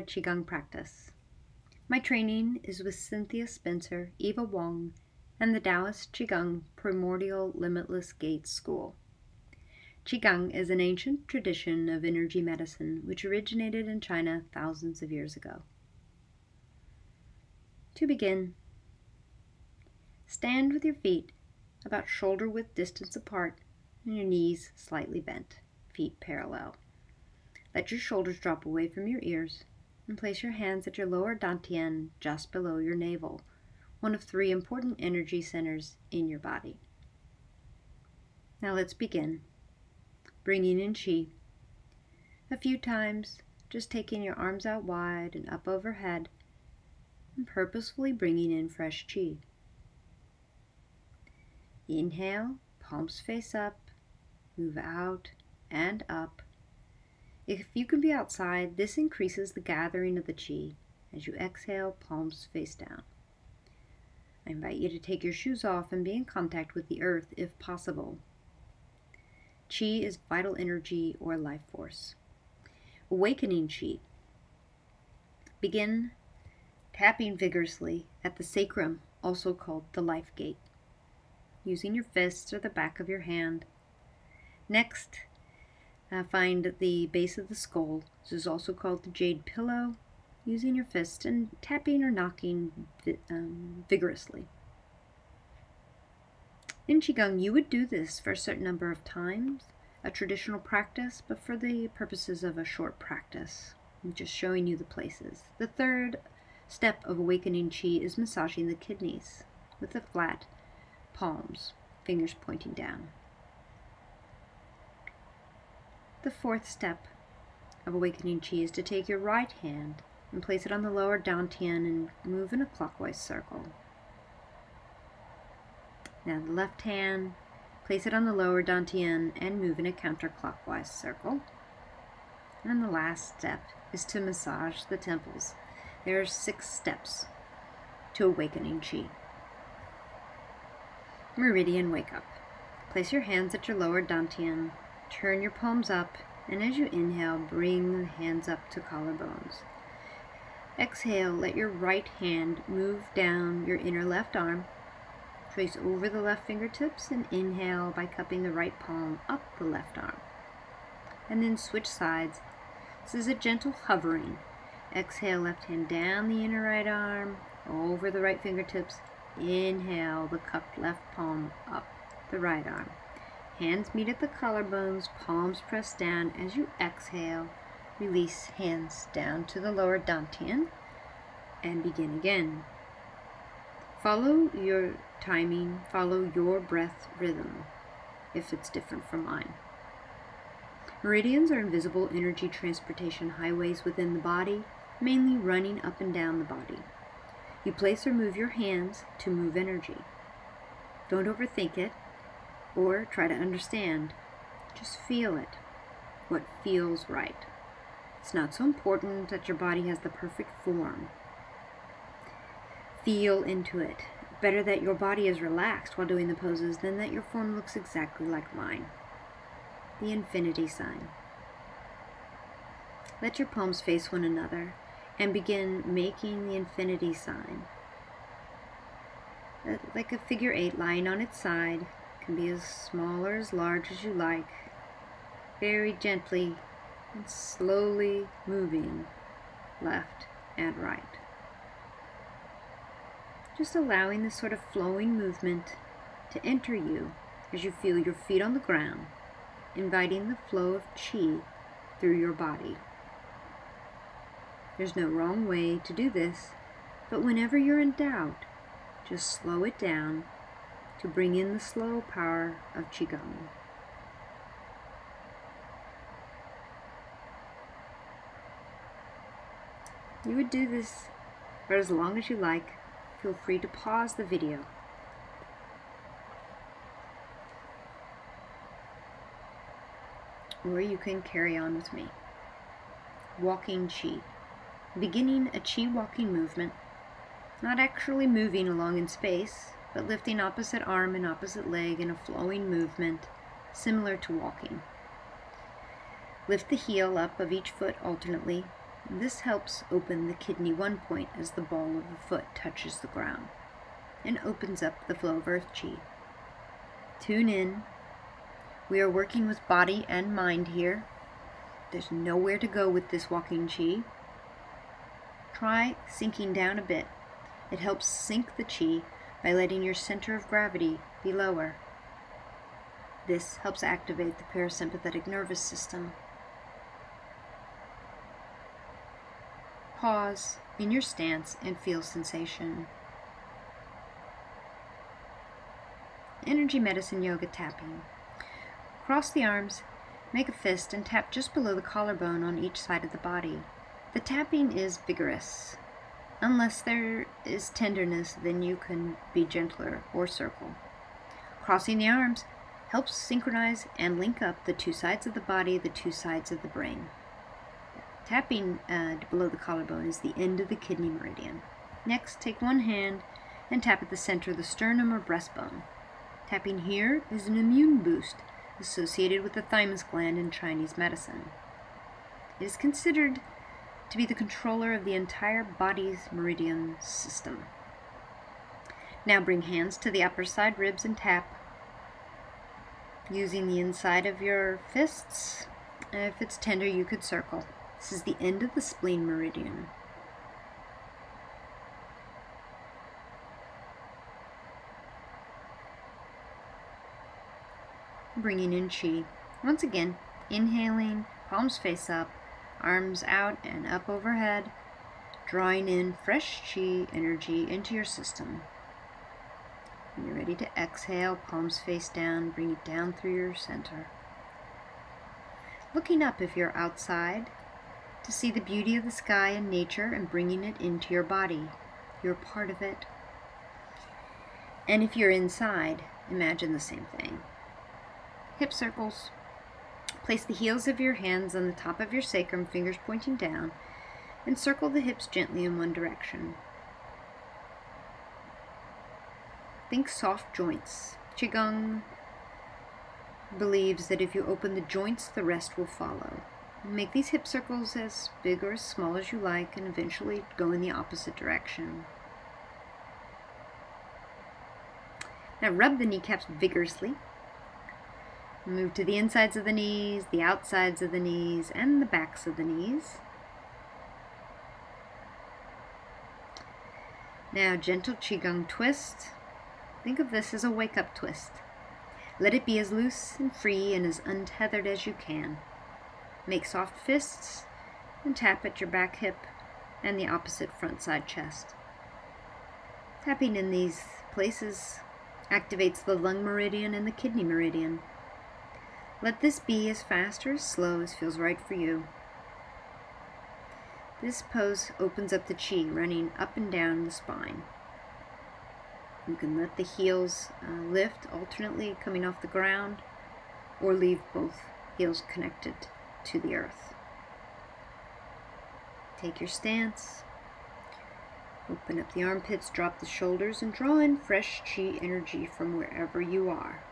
Qigong practice. My training is with Cynthia Spencer, Eva Wong, and the Taoist Qigong Primordial Limitless Gates School. Qigong is an ancient tradition of energy medicine which originated in China thousands of years ago. To begin, stand with your feet about shoulder-width distance apart and your knees slightly bent, feet parallel. Let your shoulders drop away from your ears and place your hands at your lower dantian just below your navel, one of 3 important energy centers in your body. Now let's begin. Bringing in Qi. A few times, just taking your arms out wide and up overhead and purposefully bringing in fresh Qi. Inhale, palms face up, move out and up. If you can be outside, this increases the gathering of the Qi. As you exhale, palms face down. I invite you to take your shoes off and be in contact with the earth if possible. Qi is vital energy or life force. Awakening Qi. Begin tapping vigorously at the sacrum, also called the life gate, using your fists or the back of your hand. Next, find the base of the skull. This is also called the jade pillow, using your fist and tapping or knocking vigorously. In Qigong, you would do this for a certain number of times, a traditional practice, but for the purposes of a short practice, I'm just showing you the places. The third step of awakening Qi is massaging the kidneys with the flat palms, fingers pointing down. The fourth step of awakening Qi is to take your right hand and place it on the lower dantian and move in a clockwise circle. Now the left hand, place it on the lower dantian and move in a counterclockwise circle. And the last step is to massage the temples. There are 6 steps to awakening Qi. Meridian wake up. Place your hands at your lower dantian. Turn your palms up, and as you inhale, bring the hands up to collarbones. Exhale, let your right hand move down your inner left arm. Trace over the left fingertips and inhale by cupping the right palm up the left arm. And then switch sides. This is a gentle hovering. Exhale, left hand down the inner right arm, over the right fingertips. Inhale, the cupped left palm up the right arm. Hands meet at the collarbones, palms press down. As you exhale, release hands down to the lower dantian and begin again. Follow your timing, follow your breath rhythm if it's different from mine. Meridians are invisible energy transportation highways within the body, mainly running up and down the body. You place or move your hands to move energy. Don't overthink it or try to understand. Just feel it, what feels right. It's not so important that your body has the perfect form. Feel into it. Better that your body is relaxed while doing the poses than that your form looks exactly like mine. The infinity sign. Let your palms face one another and begin making the infinity sign. Like a figure 8 lying on its side. Can be as small or as large as you like. Very gently and slowly moving left and right. Just allowing this sort of flowing movement to enter you as you feel your feet on the ground, inviting the flow of Qi through your body. There's no wrong way to do this, but whenever you're in doubt, just slow it down to bring in the slow power of Qigong. You would do this for as long as you like. Feel free to pause the video. Or you can carry on with me. Walking Qi. Beginning a Qi walking movement, not actually moving along in space, but lifting opposite arm and opposite leg in a flowing movement, similar to walking. Lift the heel up of each foot alternately, This helps open the kidney 1 point as the ball of the foot touches the ground, and opens up the flow of earth chi. Tune in. We are working with body and mind here. There's nowhere to go with this walking chi. Try sinking down a bit. It helps sink the chi by letting your center of gravity be lower. This helps activate the parasympathetic nervous system. Pause in your stance and feel sensation. Energy medicine yoga tapping. Cross the arms, make a fist, and tap just below the collarbone on each side of the body. The tapping is vigorous. Unless there is tenderness, then you can be gentler or circle. Crossing the arms helps synchronize and link up the two sides of the body, the two sides of the brain. Tapping below the collarbone is the end of the kidney meridian. Next, take one hand and tap at the center of the sternum or breastbone. Tapping here is an immune boost associated with the thymus gland in Chinese medicine. It is considered to be the controller of the entire body's meridian system. Now bring hands to the upper side ribs and tap. Using the inside of your fists. If it's tender, you could circle. This is the end of the spleen meridian. Bringing in chi. Once again, inhaling, palms face up, arms out and up overhead, drawing in fresh chi energy into your system. When you're ready to exhale, palms face down, bring it down through your center. Looking up if you're outside, to see the beauty of the sky and nature and bringing it into your body. You're part of it. And if you're inside, imagine the same thing. Hip circles. Place the heels of your hands on the top of your sacrum, fingers pointing down, and circle the hips gently in one direction. Think soft joints. Qigong believes that if you open the joints, the rest will follow. Make these hip circles as big or as small as you like, and eventually go in the opposite direction. Now rub the kneecaps vigorously. Move to the insides of the knees, the outsides of the knees, and the backs of the knees. Now gentle Qigong twist. Think of this as a wake-up twist. Let it be as loose and free and as untethered as you can. Make soft fists and tap at your back hip and the opposite front side chest. Tapping in these places activates the lung meridian and the kidney meridian. Let this be as fast or as slow as feels right for you. This pose opens up the chi running up and down the spine. You can let the heels lift alternately coming off the ground, or leave both heels connected to the earth. Take your stance. Open up the armpits, drop the shoulders, and draw in fresh chi energy from wherever you are.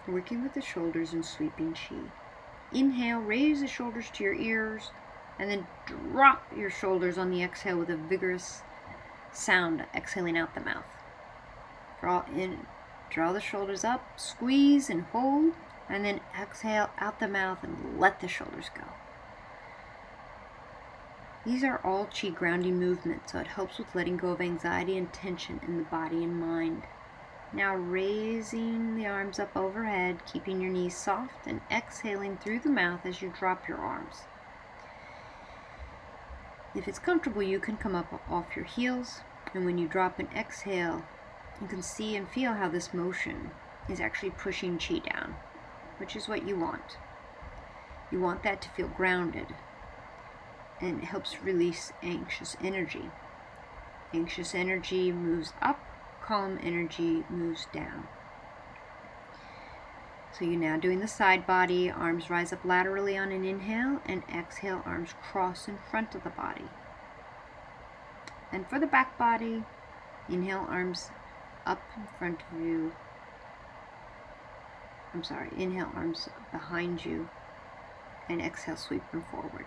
Working with the shoulders and sweeping chi. Inhale, raise the shoulders to your ears, and then drop your shoulders on the exhale with a vigorous sound, exhaling out the mouth. Draw the shoulders up, squeeze and hold, and then exhale out the mouth and let the shoulders go. These are all chi grounding movements, so it helps with letting go of anxiety and tension in the body and mind. Now raising the arms up overhead, keeping your knees soft, and exhaling through the mouth as you drop your arms. If it's comfortable, you can come up off your heels, and when you drop and exhale, you can see and feel how this motion is actually pushing chi down, which is what you want. You want that to feel grounded, and it helps release anxious energy. Anxious energy moves up, calm energy moves down. So you're now doing the side body. Arms rise up laterally on an inhale, and exhale, arms cross in front of the body. And for the back body, inhale, arms up in front of you. Inhale, arms behind you, and exhale, sweep them forward.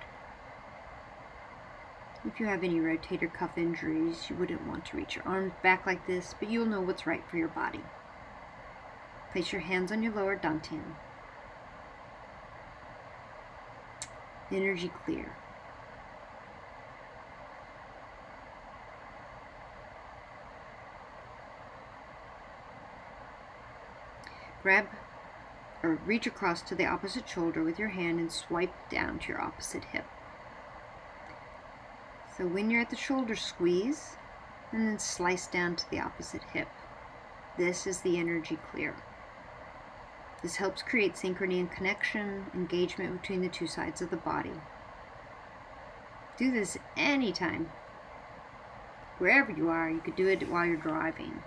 If you have any rotator cuff injuries, you wouldn't want to reach your arms back like this, but you'll know what's right for your body. Place your hands on your lower dantian. Energy clear. Grab or reach across to the opposite shoulder with your hand and swipe down to your opposite hip. So when you're at the shoulder, squeeze and then slice down to the opposite hip. This is the energy clear. This helps create synchrony and connection, engagement between the two sides of the body. Do this anytime. Wherever you are, you could do it while you're driving.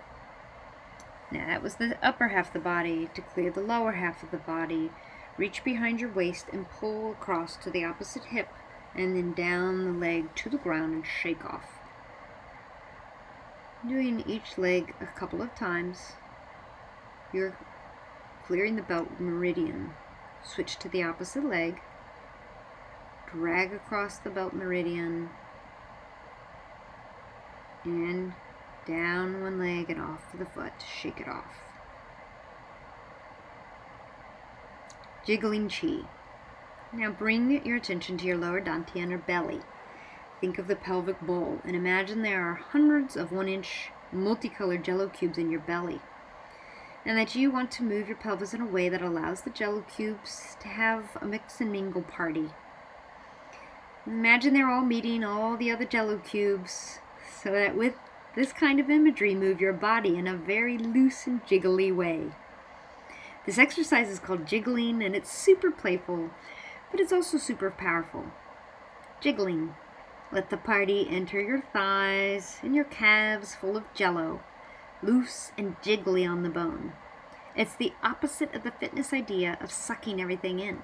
Now that was the upper half of the body. To clear the lower half of the body, reach behind your waist and pull across to the opposite hip, and then down the leg to the ground and shake off. Doing each leg a couple of times, you're clearing the belt meridian. Switch to the opposite leg, drag across the belt meridian, and down one leg and off the foot. Shake it off. Jiggling chi. Now bring your attention to your lower dantian or belly. Think of the pelvic bowl and imagine there are hundreds of 1-inch multicolored jello cubes in your belly, and that you want to move your pelvis in a way that allows the jello cubes to have a mix and mingle party. Imagine they're all meeting all the other jello cubes, so that with this kind of imagery, move your body in a very loose and jiggly way. This exercise is called jiggling, and it's super playful, but it's also super powerful. Jiggling. Let the party enter your thighs and your calves full of jello, loose and jiggly on the bone. It's the opposite of the fitness idea of sucking everything in.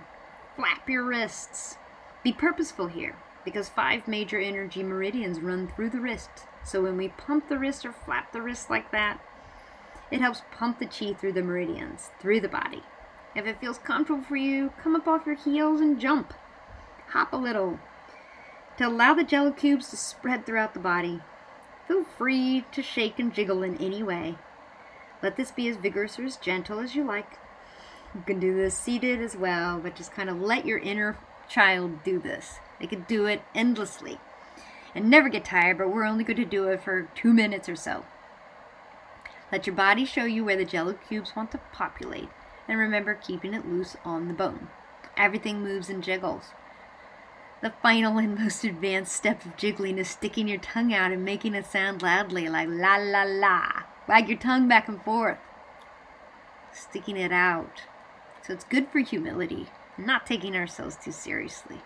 Flap your wrists. Be purposeful here, because 5 major energy meridians run through the wrist. So when we pump the wrist or flap the wrist like that, it helps pump the chi through the meridians, through the body. If it feels comfortable for you, come up off your heels and jump. Hop a little to allow the jello cubes to spread throughout the body. Feel free to shake and jiggle in any way. Let this be as vigorous or as gentle as you like. You can do this seated as well, but just kind of let your inner child do this. They could do it endlessly and never get tired, but we're only going to do it for 2 minutes or so. Let your body show you where the jello cubes want to populate, and remember keeping it loose on the bone. Everything moves and jiggles. The final and most advanced step of jiggling is sticking your tongue out and making it sound loudly like la la la. Wag your tongue back and forth. Sticking it out. So it's good for humility, not taking ourselves too seriously.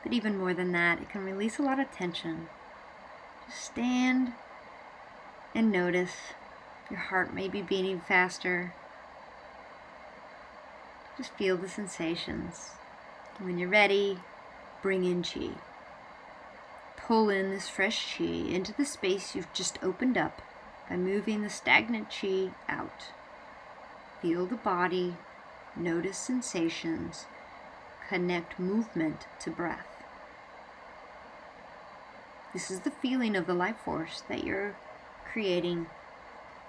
But even more than that, it can release a lot of tension. Just stand and notice. Your heart may be beating faster. Just feel the sensations. When you're ready, bring in chi. Pull in this fresh chi into the space you've just opened up by moving the stagnant chi out. Feel the body, notice sensations, connect movement to breath. This is the feeling of the life force that you're creating,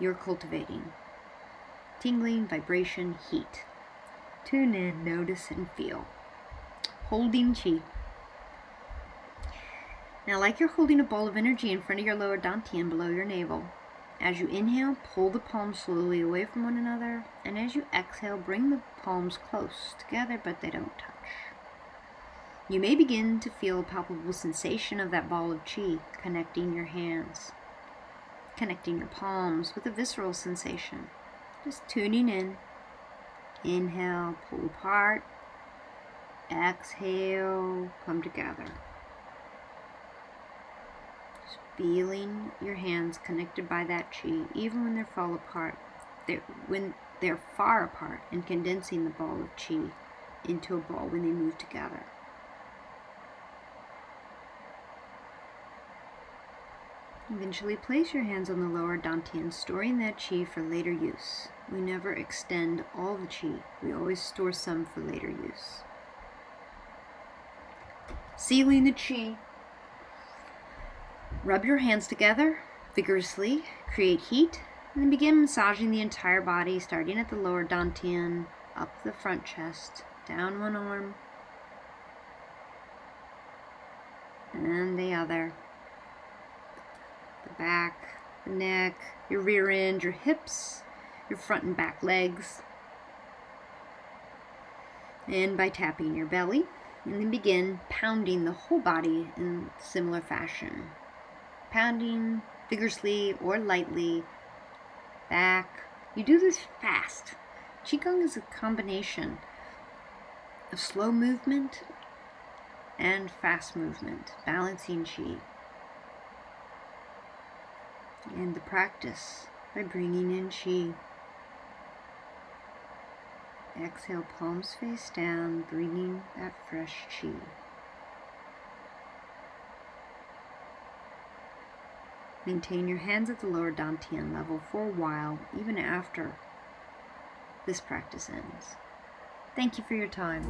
you're cultivating. Tingling, vibration, heat. Tune in, notice, and feel. Holding chi. Now, like you're holding a ball of energy in front of your lower dantian below your navel. As you inhale, pull the palms slowly away from one another, and as you exhale, bring the palms close together, but they don't touch. You may begin to feel a palpable sensation of that ball of chi connecting your hands, connecting your palms with a visceral sensation. Just tuning in. Inhale, pull apart. Exhale, come together. Just feeling your hands connected by that chi, even when they fall apart. When They're far apart and condensing the ball of qi into a ball when they move together. Eventually place your hands on the lower dantian, storing that qi for later use. We never extend all the qi. We always store some for later use. Sealing the qi. Rub your hands together vigorously, create heat, and then begin massaging the entire body, starting at the lower dantian, up the front chest, down one arm, and the other. The back, the neck, your rear end, your hips, your front and back legs. And by tapping your belly, and then begin pounding the whole body in similar fashion. Pounding vigorously or lightly, back. You do this fast. Qigong is a combination of slow movement and fast movement, balancing qi. And the practice by bringing in qi. Exhale, palms face down, bringing that fresh qi. Maintain your hands at the lower dantian level for a while, even after this practice ends. Thank you for your time.